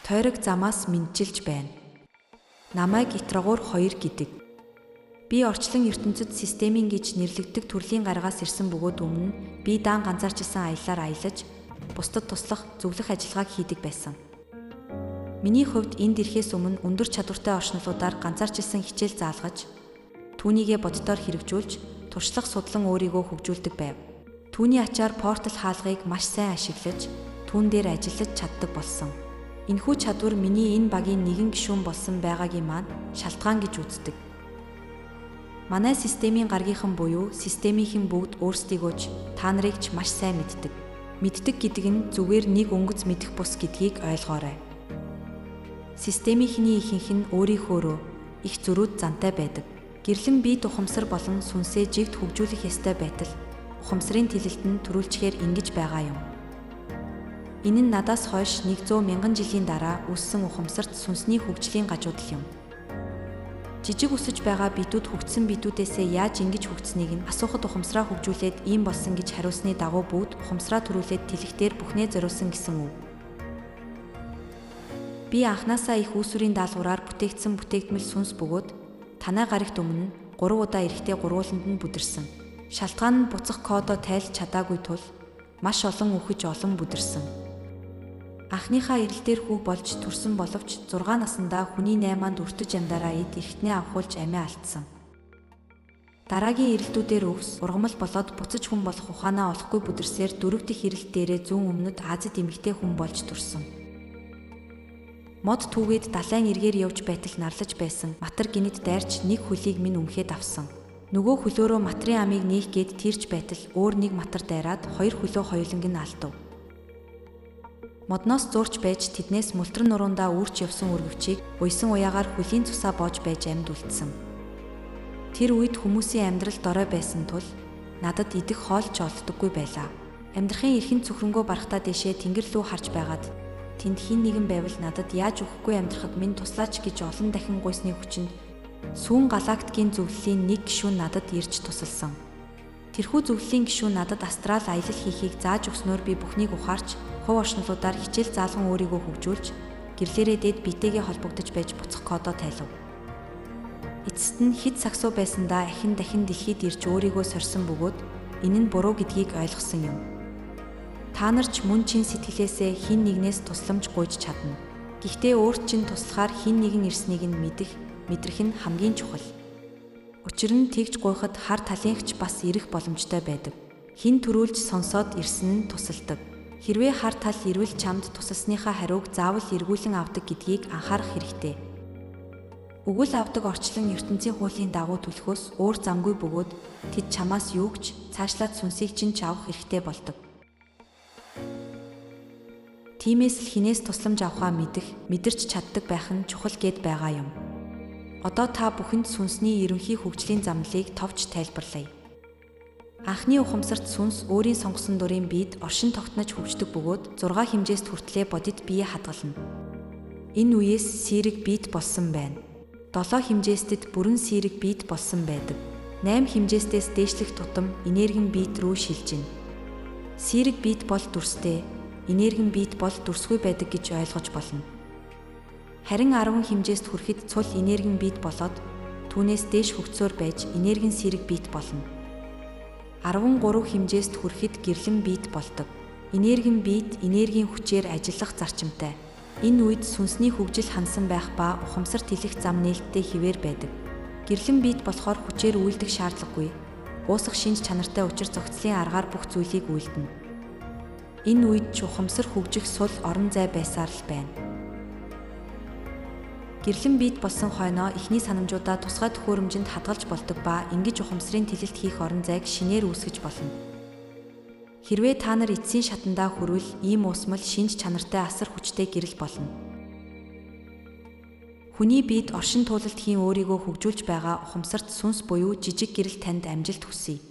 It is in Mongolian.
Тойрог замаас мэдчилж байна. Намайг Итрагуур 2 гэдэг. Би орчлон ертөнцид системийн гэж нэрлэгдэх төрлийн гарагаас ирсэн бөгөөд өмнө би даан ганцаарчилсан аяллаар аялаж, бусдад туслах, зөвлөх ажиллагааг хийдэг байсан. Миний хувьд энд ирэхээс өмнө өндөр чадвартай оршнолуудаар ганцаарчилсан хичээл заалгаж, түүнийгээ боддоор хэрэгжүүлж, туршлах судлан өөрийгөө хөгжүүлдэг байв. Түүний ачаар портал хаалгыг маш сайн ашиглаж, түүн дээр ажиллаж чаддаг болсон. Энэхүү чадвар миний энэ багийн нэгэн гишүүн болсон байгаагийн маань шалтгаан гэж үздэг. Манай системийн гаргийнхан буюу системийнхэн бүгд өөрсдийгөө ч та нарыг ч маш сайн мэддэг. Мэддэг гэдэг нь зүгээр нэг өнгөц мэдэх бус гэдгийг ойлгоорой. Системийнхний ихэнх нь өөрийнхөөрөө их зөрүүд зантай байдаг. Гэрлэн бие ухамсар болон сүнсээ жигд хөгжүүлэх ёстой байтал ухамсарын тэлэлтэнд төрүүлчихээр ингэж байгаа юм. Энэ нь надаас хойш 100 мянган жилийн дараа үссэн ухамсарт сүнсний хөгжлийн гажуудал юм. Жижиг өсөж байгаа бидүүд хөгжсөн бидүүдээсээ яаж ингэж хөгжснийг нь асуухад ухамсараа хөгжүүлээд ийм болсон гэж хариулсны дагуу бүгд ухамсараа төрүүлээд тэлэхтэр бүхнээ зориулсан гэсэн үг. Би анхнаасаа их үүсвэрийн даалгавраар бүтээгдсэн бүтээгдмэл сүнс бөгөөд танай гарагт өмнө 3 удаа эрэхтэй гурвууланд нь бүдэрсэн. Шалтгаан нь буцах кодоо тайлж чадаагүй тул маш олон үхэж олон бүдэрсэн. Анхныхаа эрэлтээр хүүг болж төрсөн боловч 6 наснда хүний 8-нд өртөж амдаараа эд эрхтнээ авахулж амиа алдсан. Дараагийн эрэлтүүдээр өвс, ургамал болоод буцаж хүн болох ухаанаа олохгүй бүдэрсээр 4 дахь эрэлт дээрээ зүүн өмнөд Азид эмэгтэй хүн болж төрсөн. Мод түүгээд далайн эргээр явж байтал нарлаж байсан матар гинэд дайрч нэг хөлийг минь өмхөөд авсан. Нөгөө хөлөөрөө матрын амийг нээх гээд тэрч байтал өөр нэг матар дайраад 2 хөлөө хоёуланг нь алдав. Модноос зурч байж тэднээс мөлтрөн нуруундаа үрч явсан өргөвчийг уйсан уяагаар хөлийн цусаа боож байж амьд үлдсэн. Тэр үед хүмүүсийн амьдрал дорой байсан тул надад идэх хоол ч олддоггүй байлаа. Амьдрахын эрхэнд цөхрөнгөө барахтаа дэшээ тэнгэр лүү харж байгаад тэнд хин нэгэн байвал надад яаж өгөхгүй амьдрахад минь туслаач гэж олон дахин гуйсны хүчинд сүүн галактикийн зөвлөлийн нэг гишүүн надад ирж тусалсан. Тэрхүү зөвлөлийн гишүүн надад астрал аялал хийхийг зааж өгснөөр би бүхнийг ухаарч хувь оршнолуудаар хичээл заалган өөрийгөө хөгжүүлж гэрлээрээ дээд биетэйгээ холбогдож байж буцах кодоо тайлав. Эцэст нь хэд сагсуу байсандаа дахин дэлхийд ирж өөрийгөө сорьсон бөгөөд энэ нь буруу гэдгийг ойлгосон юм. Та нар ч мөн чин сэтгэлээсээ хин нэгнээс тусламж гуйж чадна. Гэхдээ өөрт чинь туслахаар хин нэгэн ирснийг нь мэдрэх нь хамгийн чухал. Учир нь тэгж гуйхад хар талынхч бас ирэх боломжтой байдаг. Хин төрүүлж сонсоод ирсэн нь тусалдаг. Хэрвээ хар тал ирвэл чамд тусалсныхаа хариуг заавал эргүүлэн авдаг гэдгийг анхаарах хэрэгтэй. Өгөл авдаг орчлон ертөнцийн хуулийн дагуу түлхөөс өөр замгүй бөгөөд тэд чамаас юу ч цаашлаад сүнсийг чинь ч авах хэрэгтэй болдог. Тиймээс л хинээс тусламж авахаа мэдэрч чаддаг байх нь чухал гээд байгаа юм. Одоо та бүхэнд сүнсний ерөнхий хөгжлийн замлыг товч тайлбарлая. Анхны ухамсарт сүнс өөрийн сонгосон дурын биед оршин тогтнож хөгждөг бөгөөд 6 хэмжээст хүртлээр бодит бие хадгална. Энэ үеэс сэрэг биед болсон байна. 7 хэмжээстэд бүрэн сэрэг биед болсон байдаг. 8 хэмжээстээс дээшлэх тутам энергийн биед рүү шилжинэ. Сэрэг биед бол дүрстэй, энергийн биед бол дүрсгүй байдаг гэж ойлгож болно. Харин 10 хэмжээст хүрэхэд цул энергийн биед болоод түүнээс дээш хөгцөөр байж энергийн сэрэг биед болно. 13 хэмжээст хүрэхэд гэрлэн биед болдог. Энергийн биед энергийн хүчээр ажиллах зарчимтай. Энэ үед сүнсний хөгжил хансан байх ба ухамсар тэлэх зам нээлттэй хിവэр байдаг. Гэрлэн биед болохоор хүчээр үйлдэх шаардлагагүй. Уусах шинж чанартай учир зохицлын аргаар бүх зүйлийг үйлдэнэ. Энэ үед ч ухамсар хөгжих сул орон зай байсаар л байна. Гэрлэн биед болсон хойноо эхний санамжуудаа тусгай төхөөрөмжөнд хадгалж болдог ба ингэж ухамсарын тэлэлт хийх орон зайг шинээр үүсгэж болно. Хэрвээ та нар эцсийн шатандаа хүрвэл ийм уусмал шинж чанартай асар хүчтэй гэрэл болно. Хүний биед оршин туулалт хийн өөрийгөө хөгжүүлж байгаа ухамсарт сүнс буюу жижиг гэрэл танд амжилт хүсье.